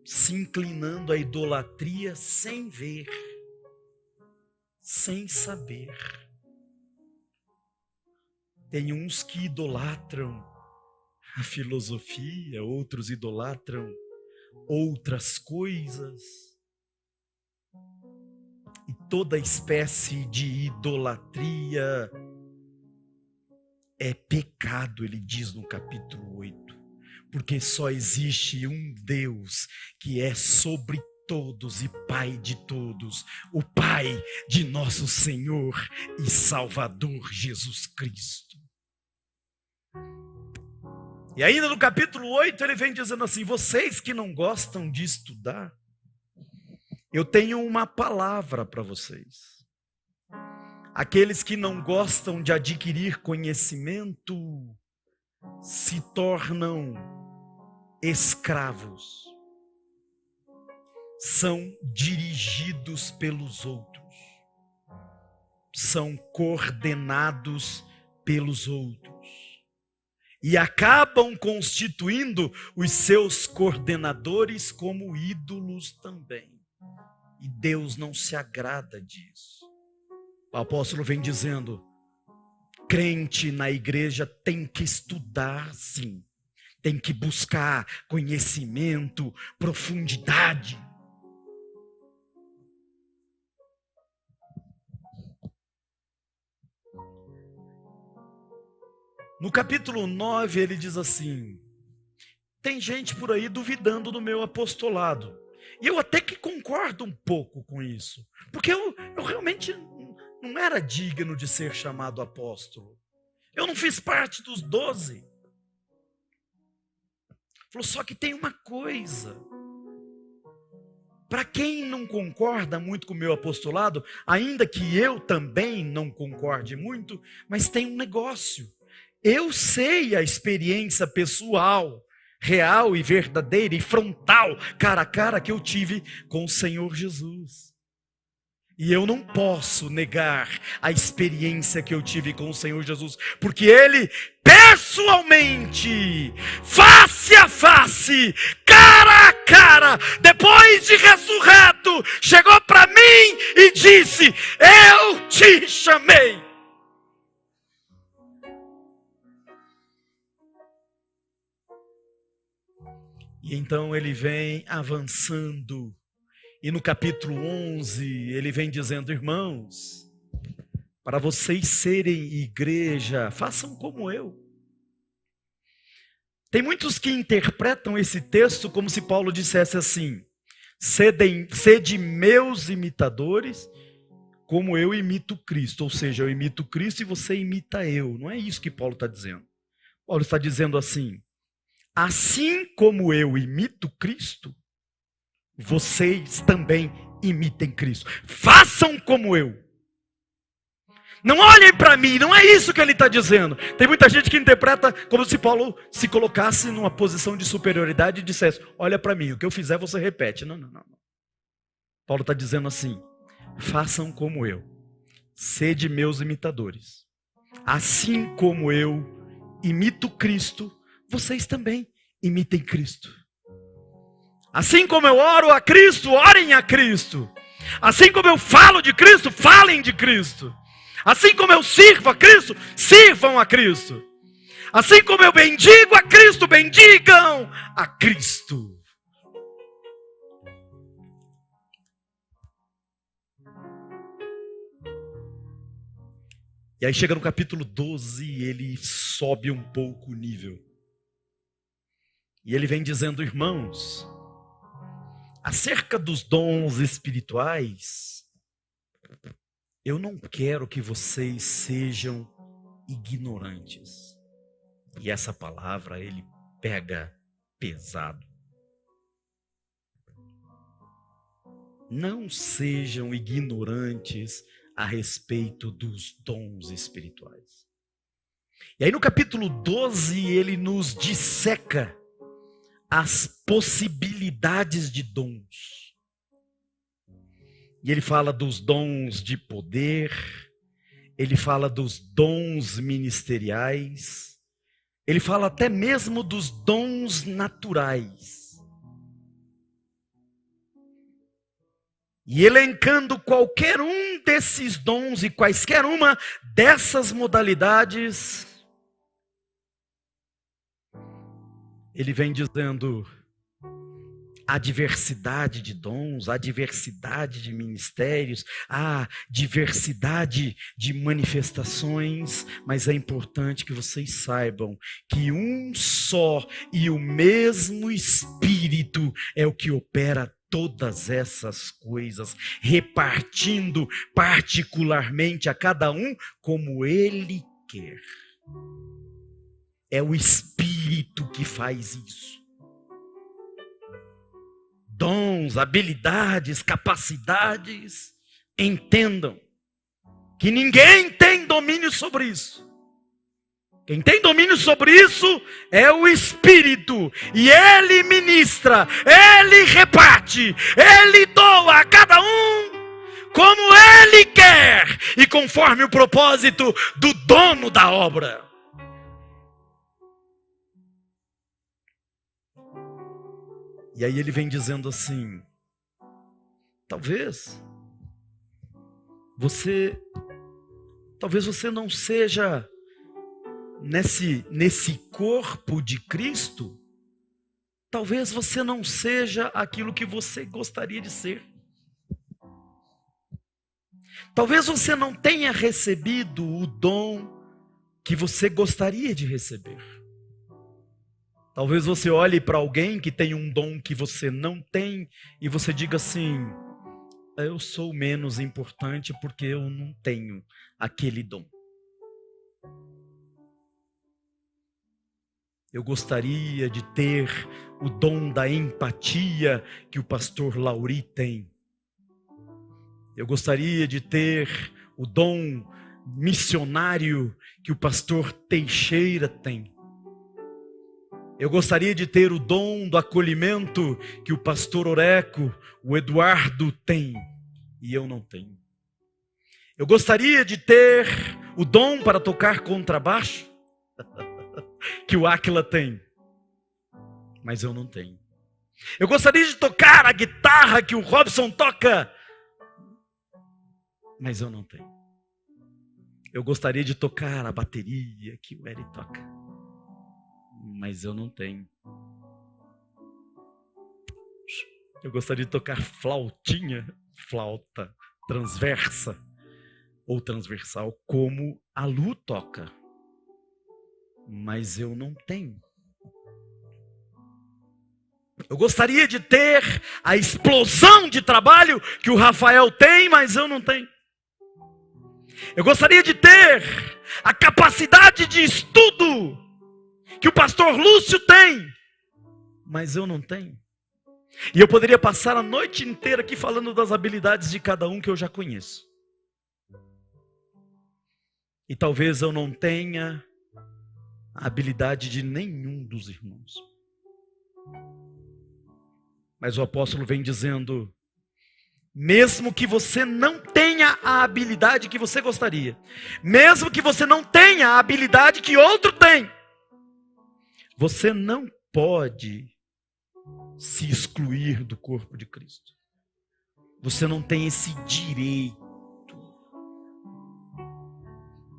se inclinando à idolatria sem ver, sem saber. Tem uns que idolatram a filosofia, outros idolatram outras coisas. E toda espécie de idolatria é pecado, ele diz no capítulo 8. Porque só existe um Deus que é sobre todos e Pai de todos, o Pai de nosso Senhor e Salvador Jesus Cristo. E ainda no capítulo 8 ele vem dizendo assim: vocês que não gostam de estudar, eu tenho uma palavra para vocês. Aqueles que não gostam de adquirir conhecimento se tornam escravos, são dirigidos pelos outros, são coordenados pelos outros e acabam constituindo os seus coordenadores como ídolos também. E Deus não se agrada disso. O apóstolo vem dizendo: crente na igreja tem que estudar, sim. Tem que buscar conhecimento, profundidade. No capítulo 9 ele diz assim: tem gente por aí duvidando do meu apostolado. E eu até que concordo um pouco com isso. Porque eu realmente não era digno de ser chamado apóstolo. Eu não fiz parte dos 12. Falou: só que tem uma coisa. Para quem não concorda muito com o meu apostolado, ainda que eu também não concorde muito, mas tem um negócio. Eu sei a experiência pessoal, real e verdadeira e frontal, cara a cara, que eu tive com o Senhor Jesus. E eu não posso negar a experiência que eu tive com o Senhor Jesus, porque Ele pessoalmente, face a face, cara a cara, depois de ressurreto, chegou para mim e disse: eu te chamei. E então Ele vem avançando. E no capítulo 11, ele vem dizendo: irmãos, para vocês serem igreja, façam como eu. Tem muitos que interpretam esse texto como se Paulo dissesse assim: sede meus imitadores, como eu imito Cristo. Ou seja, eu imito Cristo e você imita eu. Não é isso que Paulo está dizendo. Paulo está dizendo assim: assim como eu imito Cristo, vocês também imitem Cristo. Façam como eu. Não olhem para mim, não é isso que ele está dizendo. Tem muita gente que interpreta como se Paulo se colocasse numa posição de superioridade e dissesse: olha para mim, o que eu fizer você repete. Não. Paulo está dizendo assim: façam como eu. Sede meus imitadores. Assim como eu imito Cristo, vocês também imitem Cristo. Assim como eu oro a Cristo, orem a Cristo. Assim como eu falo de Cristo, falem de Cristo. Assim como eu sirvo a Cristo, sirvam a Cristo. Assim como eu bendigo a Cristo, bendigam a Cristo. E aí chega no capítulo 12 e ele sobe um pouco o nível. E ele vem dizendo: irmãos, acerca dos dons espirituais, eu não quero que vocês sejam ignorantes. E essa palavra ele pega pesado. Não sejam ignorantes a respeito dos dons espirituais. E aí no capítulo 12 ele nos disseca as possibilidades de dons. E ele fala dos dons de poder, ele fala dos dons ministeriais, ele fala até mesmo dos dons naturais. E elencando qualquer um desses dons e quaisquer uma dessas modalidades, ele vem dizendo: a diversidade de dons, a diversidade de ministérios, a diversidade de manifestações, mas é importante que vocês saibam que um só e o mesmo Espírito é o que opera todas essas coisas, repartindo particularmente a cada um como Ele quer. É o Espírito que faz isso. Dons, habilidades, capacidades, entendam que ninguém tem domínio sobre isso. Quem tem domínio sobre isso é o Espírito, e Ele ministra, Ele reparte, Ele doa a cada um como Ele quer e conforme o propósito do dono da obra. E aí ele vem dizendo assim: talvez você não seja nesse corpo de Cristo, talvez você não seja aquilo que você gostaria de ser. Talvez você não tenha recebido o dom que você gostaria de receber. Talvez você olhe para alguém que tem um dom que você não tem e você diga assim: eu sou menos importante porque eu não tenho aquele dom. Eu gostaria de ter o dom da empatia que o pastor Lauri tem. Eu gostaria de ter o dom missionário que o pastor Teixeira tem. Eu gostaria de ter o dom do acolhimento que o pastor Oreco, o Eduardo tem, e eu não tenho. Eu gostaria de ter o dom para tocar contrabaixo que o Áquila tem, mas eu não tenho. Eu gostaria de tocar a guitarra que o Robson toca, mas eu não tenho. Eu gostaria de tocar a bateria que o Eri toca, mas eu não tenho. Eu gostaria de tocar flautinha, flauta transversa ou transversal, como a Lu toca, mas eu não tenho. Eu gostaria de ter a explosão de trabalho que o Rafael tem, mas eu não tenho. Eu gostaria de ter a capacidade de estudo que o pastor Lúcio tem, mas eu não tenho. E eu poderia passar a noite inteira aqui falando das habilidades de cada um que eu já conheço. E talvez eu não tenha a habilidade de nenhum dos irmãos. Mas o apóstolo vem dizendo: mesmo que você não tenha a habilidade que você gostaria, mesmo que você não tenha a habilidade que outro tem, você não pode se excluir do corpo de Cristo. Você não tem esse direito.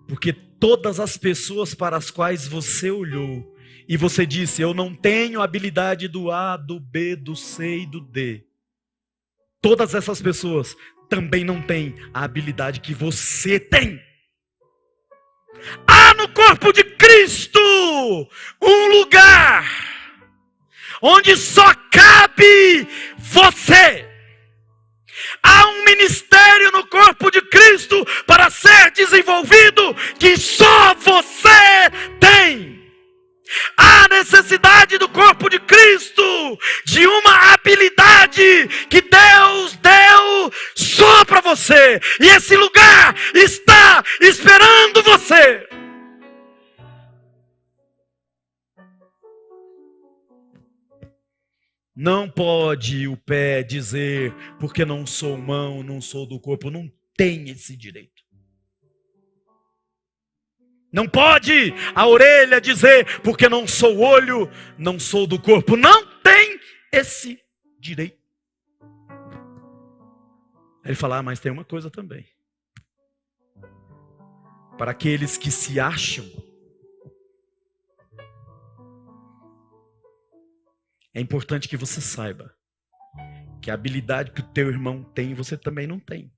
Porque todas as pessoas para as quais você olhou e você disse: eu não tenho a habilidade do A, do B, do C e do D, todas essas pessoas também não têm a habilidade que você tem. Há no corpo de Cristo um lugar onde só cabe você. Há um ministério no corpo de Cristo para ser desenvolvido que só você tem. Há necessidade do corpo de Cristo de uma habilidade que Deus deu só para você. E esse lugar está esperando você. Não pode o pé dizer: porque não sou mão, não sou do corpo. Não tem esse direito. Não pode a orelha dizer: porque não sou olho, não sou do corpo. Não tem esse direito. Ele fala: mas tem uma coisa também. Para aqueles que se acham, é importante que você saiba que a habilidade que o teu irmão tem, você também não tem.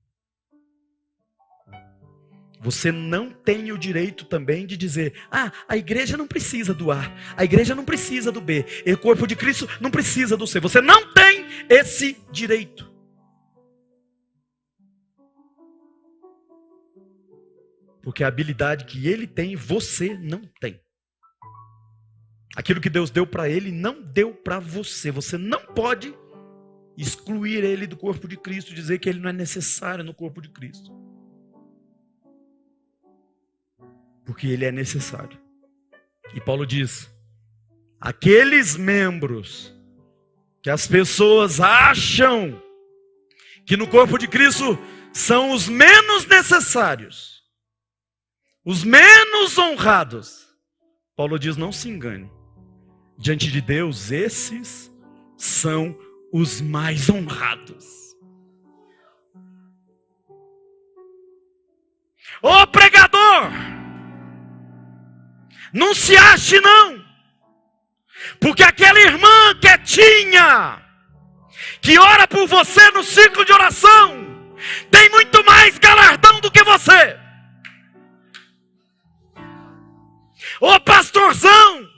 Você não tem o direito também de dizer: a igreja não precisa do A, a igreja não precisa do B, e o corpo de Cristo não precisa do C. Você não tem esse direito. Porque a habilidade que ele tem, você não tem. Aquilo que Deus deu para ele, não deu para você. Você não pode excluir ele do corpo de Cristo, dizer que ele não é necessário no corpo de Cristo. Porque ele é necessário. E Paulo diz: aqueles membros que as pessoas acham que no corpo de Cristo são os menos necessários, os menos honrados, Paulo diz: não se engane. Diante de Deus, esses são os mais honrados. Ô pregador, não se ache não, porque aquela irmã quietinha, que ora por você no ciclo de oração, tem muito mais galardão do que você. Ô pastorzão,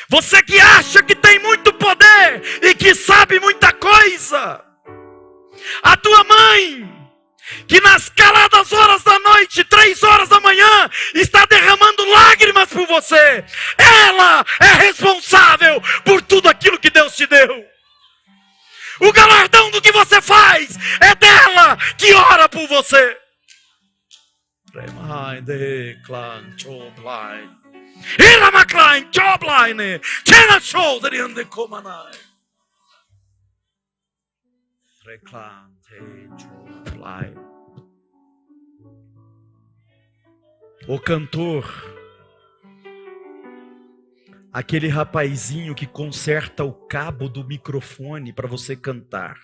você que acha que tem muito poder e que sabe muita coisa, a tua mãe, que nas caladas horas da noite, 3 horas da manhã, está derramando lágrimas por você, ela é responsável O galardão do que você faz é dela que ora por você. O cantor, aquele rapazinho que conserta o cabo do microfone para você cantar.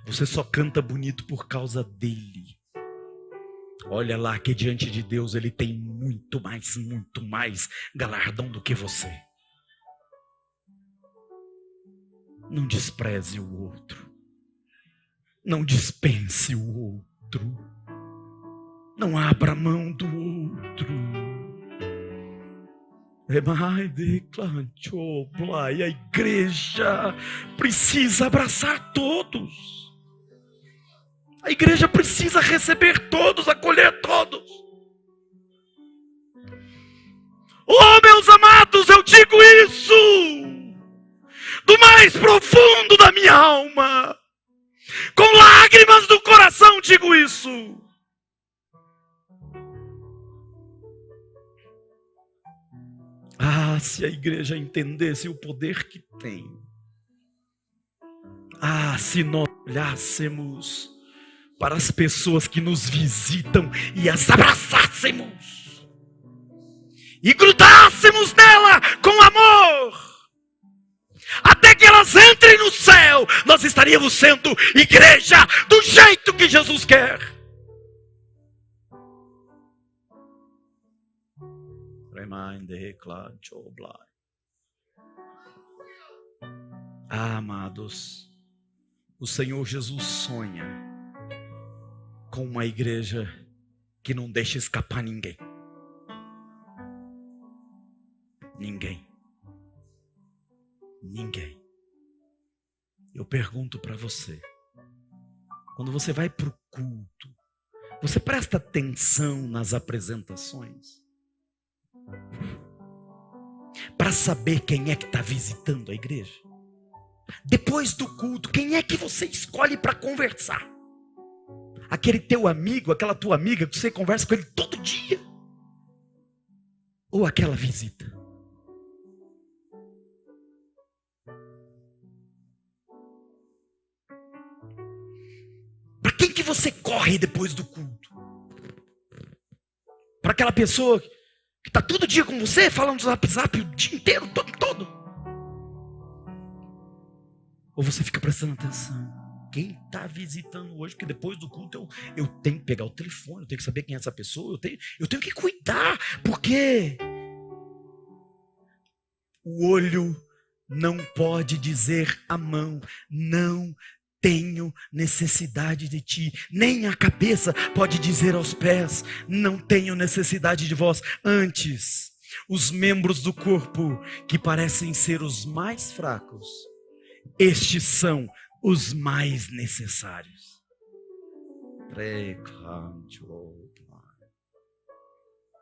Você só canta bonito por causa dele. Olha lá que diante de Deus ele tem muito mais galardão do que você. Não despreze o outro. Não dispense o outro. Não abra mão do outro. E a igreja precisa abraçar todos. A igreja precisa receber todos, acolher todos. Oh, meus amados, eu digo isso do mais profundo da minha alma. Com lágrimas do coração digo isso. Ah, se a igreja entendesse o poder que tem. Ah, se nós olhássemos para as pessoas que nos visitam e as abraçássemos. E grudássemos nela com amor. Até que elas entrem no céu, nós estaríamos sendo igreja do jeito que Jesus quer. Ah, amados, o Senhor Jesus sonha com uma igreja que não deixa escapar ninguém. Ninguém. Eu pergunto para você, quando você vai para o culto, você presta atenção nas apresentações? Para saber quem é que está visitando a igreja? Depois do culto, quem é que você escolhe para conversar? Aquele teu amigo, aquela tua amiga que você conversa com ele todo dia? Ou aquela visita? Para quem que você corre depois do culto? Para aquela pessoa que está todo dia com você, falando do WhatsApp o dia inteiro, todo. Ou você fica prestando atenção? Quem está visitando hoje? Porque depois do culto eu tenho que pegar o telefone, eu tenho que saber quem é essa pessoa, eu tenho que cuidar, porque o olho não pode dizer à mão, não tenho necessidade de ti. Nem a cabeça pode dizer aos pés, não tenho necessidade de vós. Antes, os membros do corpo que parecem ser os mais fracos, estes são os mais necessários.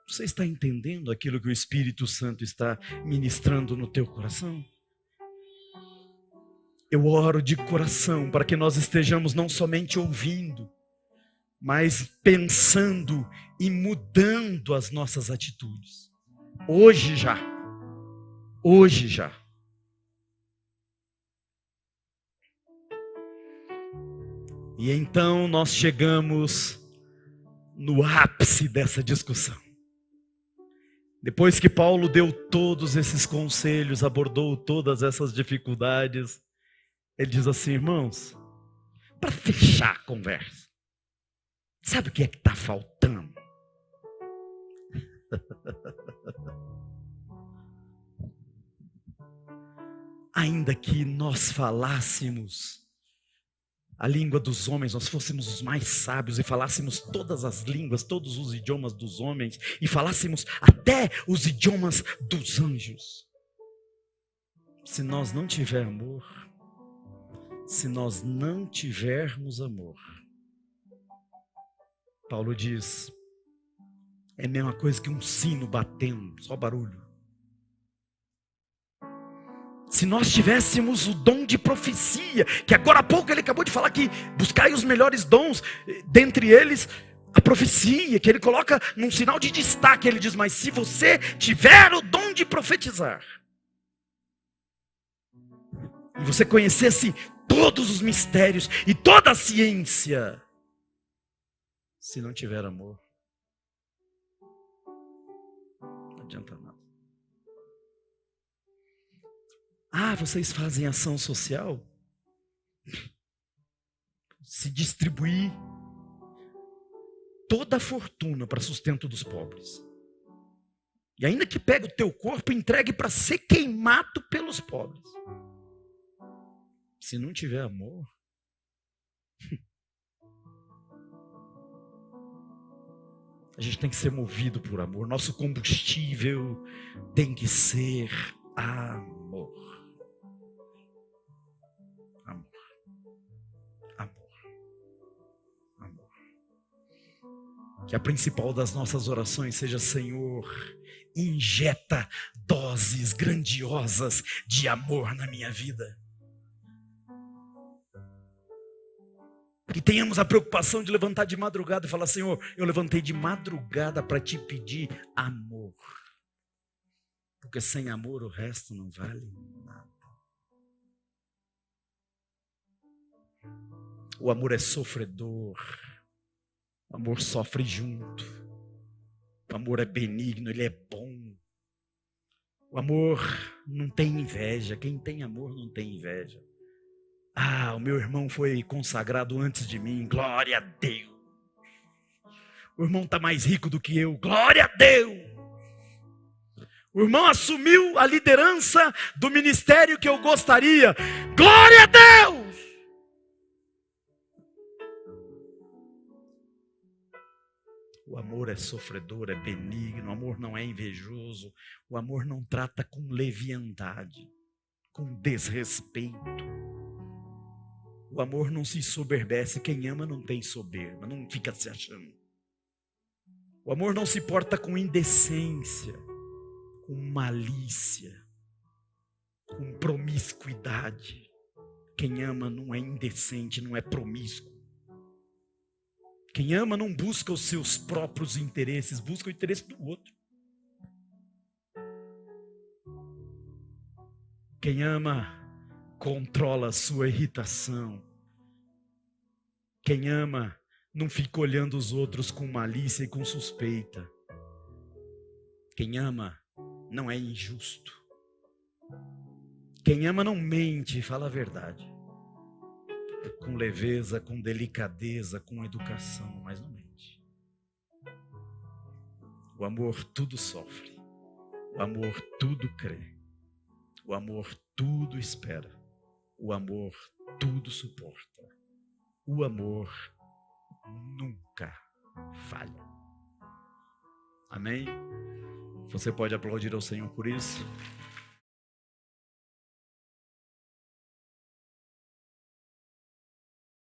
Você está entendendo aquilo que o Espírito Santo está ministrando no teu coração? Eu oro de coração para que nós estejamos não somente ouvindo, mas pensando e mudando as nossas atitudes. Hoje já. E então nós chegamos no ápice dessa discussão. Depois que Paulo deu todos esses conselhos, abordou todas essas dificuldades, ele diz assim: irmãos, para fechar a conversa, sabe o que é que está faltando? Ainda que nós falássemos a língua dos homens, nós fôssemos os mais sábios e falássemos todas as línguas, todos os idiomas dos homens, e falássemos até os idiomas dos anjos, se nós não tivermos amor, se nós não tivermos amor, Paulo diz, é a mesma coisa que um sino batendo, só barulho. Se nós tivéssemos o dom de profecia, que agora há pouco ele acabou de falar que buscai os melhores dons, dentre eles a profecia, que ele coloca num sinal de destaque, ele diz, mas se você tiver o dom de profetizar, e você conhecesse todos os mistérios e toda a ciência, se não tiver amor, não adianta nada. Ah, vocês fazem ação social? Se distribuir toda a fortuna para sustento dos pobres. E ainda que pegue o teu corpo e entregue para ser queimado pelos pobres. Se não tiver amor, a gente tem que ser movido por amor. Nosso combustível tem que ser amor. Que a principal das nossas orações seja: Senhor, injeta doses grandiosas de amor na minha vida. Que tenhamos a preocupação de levantar de madrugada e falar: Senhor, eu levantei de madrugada para te pedir amor. Porque sem amor o resto não vale nada. O amor é sofredor. O amor sofre junto. O amor é benigno, ele é bom. O amor não tem inveja. Quem tem amor não tem inveja. Ah, o meu irmão foi consagrado antes de mim. Glória a Deus. O irmão está mais rico do que eu. Glória a Deus. O irmão assumiu a liderança do ministério que eu gostaria. Glória a Deus. O amor é sofredor, é benigno, o amor não é invejoso, o amor não trata com leviandade, com desrespeito. O amor não se soberbece, quem ama não tem soberba, não fica se achando. O amor não se porta com indecência, com malícia, com promiscuidade. Quem ama não é indecente, não é promíscuo. Quem ama não busca os seus próprios interesses, busca o interesse do outro. Quem ama controla a sua irritação. Quem ama não fica olhando os outros com malícia e com suspeita. Quem ama não é injusto. Quem ama não mente e fala a verdade. Com leveza, com delicadeza, com educação, mas não mente. O amor tudo sofre. O amor tudo crê. O amor tudo espera. O amor tudo suporta. O amor nunca falha. Amém? Você pode aplaudir ao Senhor por isso?